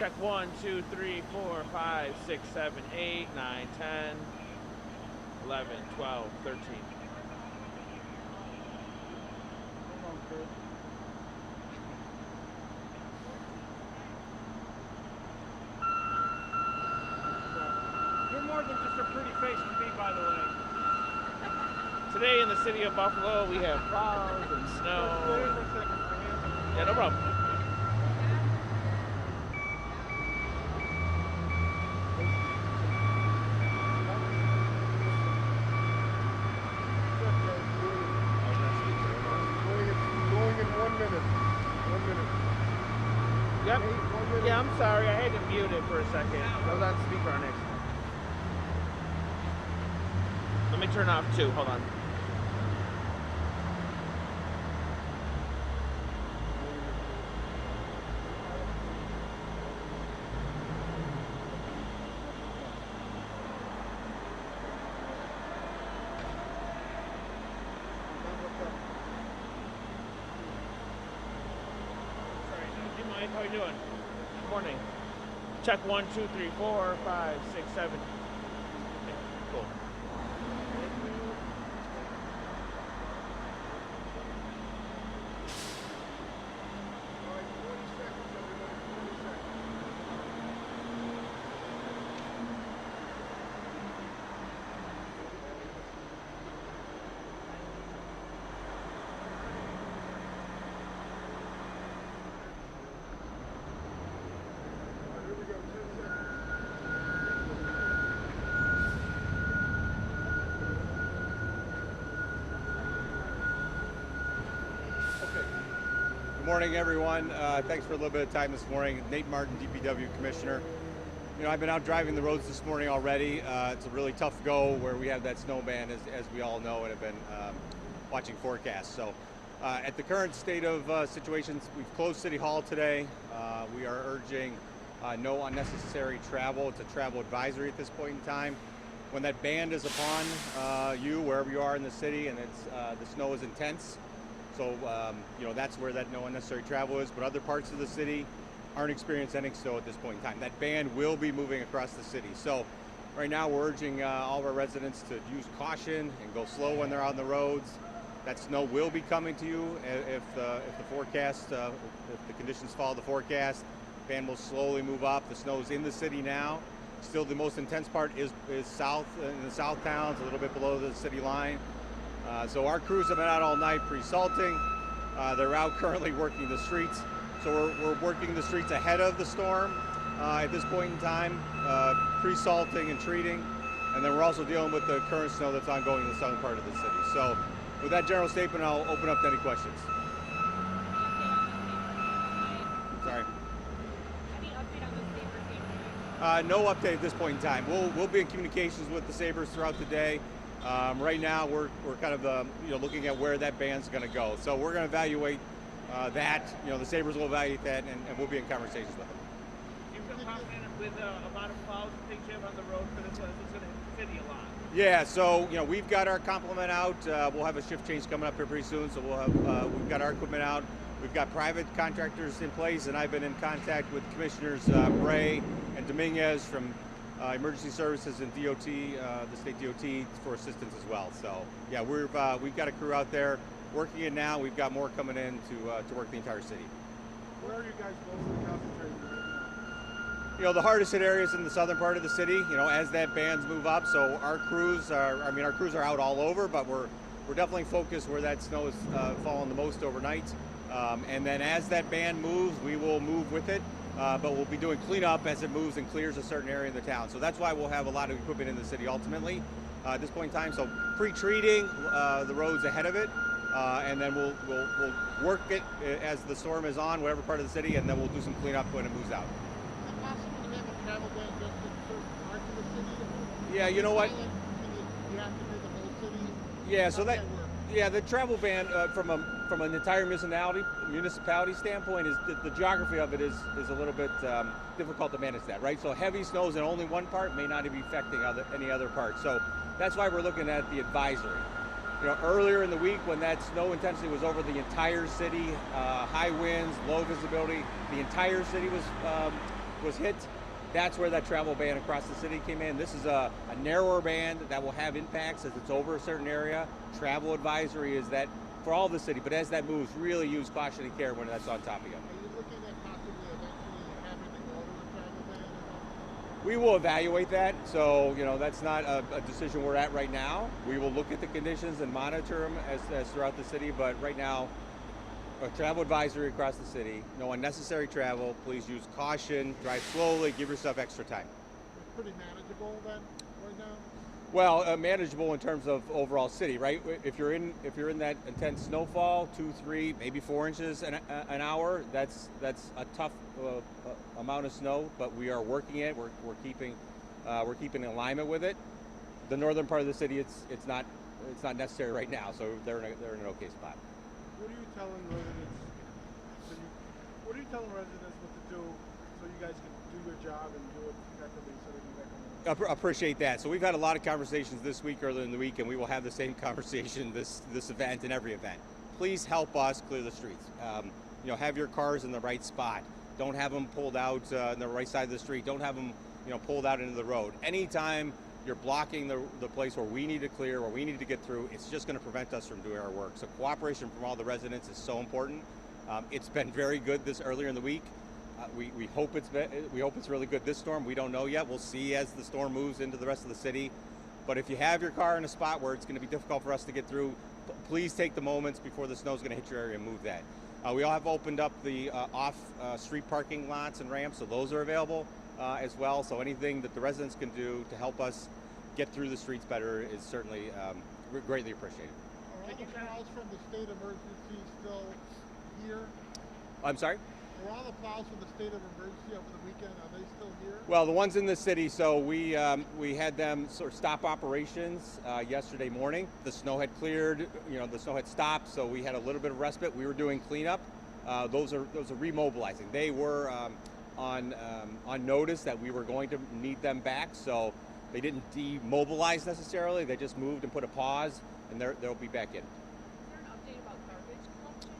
Check 1, 2, 3, 4, 5, 6, 7, 8, 9, 10, 11, 12, 13. You're more than just a pretty face to me, by the way. Today in the city of Buffalo, we have clouds and snow. Yeah, no problem. Going in 1 minute. 1 minute. Yep. Yeah, I'm sorry. I had to mute it for a second. I was on speaker on accident. Let me turn off too. Hold on. How are you doing? Good morning. Check 1, 2, 3, 4, 5, 6, 7. Okay, cool. Good morning, everyone. Thanks for a little bit of time this morning. Nate Martin, DPW Commissioner. You know, I've been out driving the roads this morning already. It's a really tough go where we have that snow ban, as we all know, and have been watching forecasts. So at the current state of situations, we've closed City Hall today. We are urging no unnecessary travel. It's a travel advisory at this point in time. When that ban is upon you, wherever you are in the city, and it's the snow is intense, so, you know, that's where that no unnecessary travel is, but other parts of the city aren't experiencing any snow at this point in time. That ban will be moving across the city. So right now we're urging all of our residents to use caution and go slow when they're on the roads. That snow will be coming to you if the forecast, if the conditions follow the forecast. Ban will slowly move up. The snow's in the city now. Still the most intense part is south, in the south towns, a little bit below the city line. So our crews have been out all night pre-salting. They're out currently working the streets. So we're working the streets ahead of the storm at this point in time, pre-salting and treating. And then we're also dealing with the current snow that's ongoing in the southern part of the city. So with that general statement, I'll open up to any questions. Sorry. Any update on the Sabre safety? No update at this point in time. We'll be in communications with the Sabres throughout the day. Right now, we're kind of you know, looking at where that ban's going to go. So we're going to evaluate that. You know, the Sabres will evaluate that, and we'll be in conversations with them. Do you feel confident with a lot of clouds and things you have on the road for this? It's going to hit the city a lot. Yeah. So you know, we've got our complement out. We'll have a shift change coming up here pretty soon. So we'll have we've got our equipment out. We've got private contractors in place, and I've been in contact with Commissioners Bray and Dominguez from Emergency Services and DOT, the state DOT, for assistance as well. So yeah, we've got a crew out there working it now. We've got more coming in to work the entire city. Where are you guys mostly concentrating right now? You know, the hardest hit areas in the southern part of the city. You know, as that bands move up, so our crews are out all over, but we're definitely focused where that snow is falling the most overnight. And then as that band moves, we will move with it. But we'll be doing cleanup as it moves and clears a certain area in the town. So that's why we'll have a lot of equipment in the city ultimately at this point in time. So pre-treating the roads ahead of it, and then we'll work it as the storm is on, whatever part of the city, and then we'll do some cleanup when it moves out. Is it possible to have a travel ban just in certain parts of the city? Yeah, you know what? You have to do the whole city? Yeah, so How's that, work? yeah, the travel ban from an entire municipality standpoint is the geography of it is a little bit difficult to manage that, right? So heavy snows in only one part may not be affecting any other part. So that's why we're looking at the advisory. You know, earlier in the week when that snow intensity was over the entire city, high winds, low visibility, the entire city was was hit, that's where that travel ban across the city came in. This is a narrower band that will have impacts as it's over a certain area. Travel advisory is that for all the city, but as that moves, really use caution and care when that's on top of you. Are you looking at possibly eventually having to go to a travel ban or not? We will evaluate that. So, that's not a decision we're at right now. We will look at the conditions and monitor them as throughout the city, but right now, a travel advisory across the city, no unnecessary travel, please use caution, drive slowly, give yourself extra time. It's pretty manageable then, right now? Well, manageable in terms of overall city, right? If you're in that intense snowfall, 2, 3, maybe 4 inches an hour, that's a tough amount of snow, but we are working it. We're keeping in alignment with it. The northern part of the city, it's not necessary right now, so they're in an okay spot. What are you telling residents? What are you telling residents what to do so you guys can do your job and do it effectively so they can get home? Appreciate that. So we've had a lot of conversations this week, earlier in the week, and we will have the same conversation this event and every event. Please help us clear the streets. Have your cars in the right spot. Don't have them pulled out on the right side of the street. Don't have them, pulled out into the road. Anytime you're blocking the place where we need to clear, where we need to get through, it's just going to prevent us from doing our work. So cooperation from all the residents is so important. It's been very good this earlier in the week. We hope it's really good this storm. We don't know yet. We'll see as the storm moves into the rest of the city. But if you have your car in a spot where it's going to be difficult for us to get through, please take the moments before the snow is going to hit your area and move that. We all have opened up the off-street parking lots and ramps, so those are available as well. So anything that the residents can do to help us get through the streets better is certainly greatly appreciated. Are all the plows from the state emergency still here? I'm sorry? Are all the plows from the state of emergency over the weekend, are they still here? Well, the ones in the city, so we had them sort of stop operations yesterday morning. The snow had cleared, the snow had stopped, so we had a little bit of respite. We were doing cleanup. Those are remobilizing. They were on notice that we were going to need them back, so they didn't demobilize necessarily. They just moved and put a pause, and they'll be back in. Is there an update about garbage collection?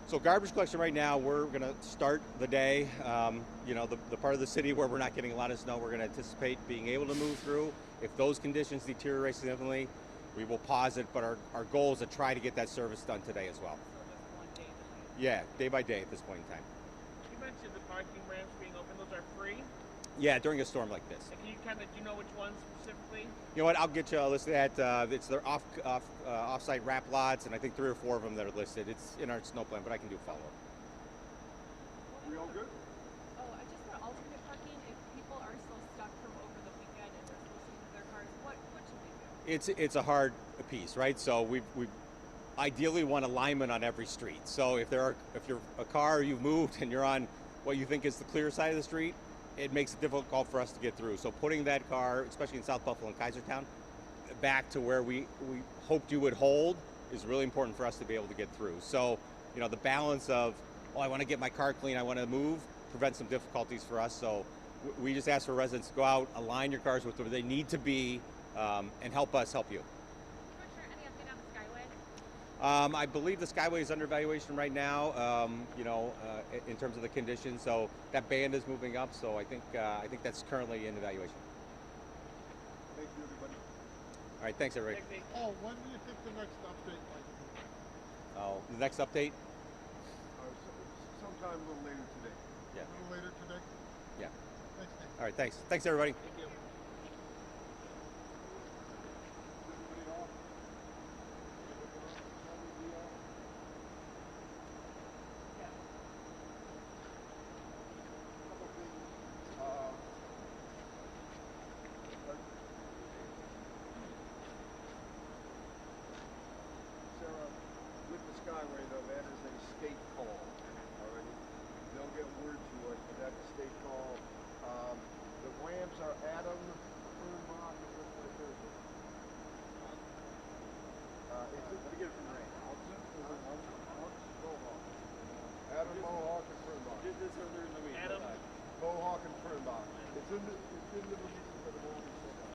So garbage collection right now, we're going to start the day. The part of the city where we're not getting a lot of snow, we're going to anticipate being able to move through. If those conditions deteriorate significantly, we will pause it, but our goal is to try to get that service done today as well. So just one day delay. Yeah, day by day at this point in time. You mentioned the parking ramps being open. Those are free. Yeah, during a storm like this. Can you do you know which ones specifically? You know what? I'll get you a list of that. It's their off-site wrap lots, and I think 3 or 4 of them that are listed. It's in our snow plan, but I can do follow-up. We all good? Oh, just for alternate parking, if people are still stuck from over the weekend and they're supposed to move their cars, what should they do? It's a hard piece, right? So we ideally want alignment on every street. So if you're a car you've moved and you're on what you think is the clear side of the street, it makes it difficult for us to get through. So putting that car, especially in South Buffalo and Kaisertown, back to where we hoped you would hold is really important for us to be able to get through. So, the balance of, I want to get my car clean, I want to move, prevents some difficulties for us. So we just ask for residents to go out, align your cars with where they need to be, and help us help you. Commissioner, any update on the Skyway? I believe the Skyway is under evaluation right now, in terms of the conditions. So that band is moving up. So I think that's currently in evaluation. Thank you, everybody. All right, thanks everybody. Oh, when do you think the next update might be? Oh, the next update? Sometime a little later today. Yeah. A little later today? Yeah. Thanks, Nick. All right, thanks. Thanks everybody. Thank you.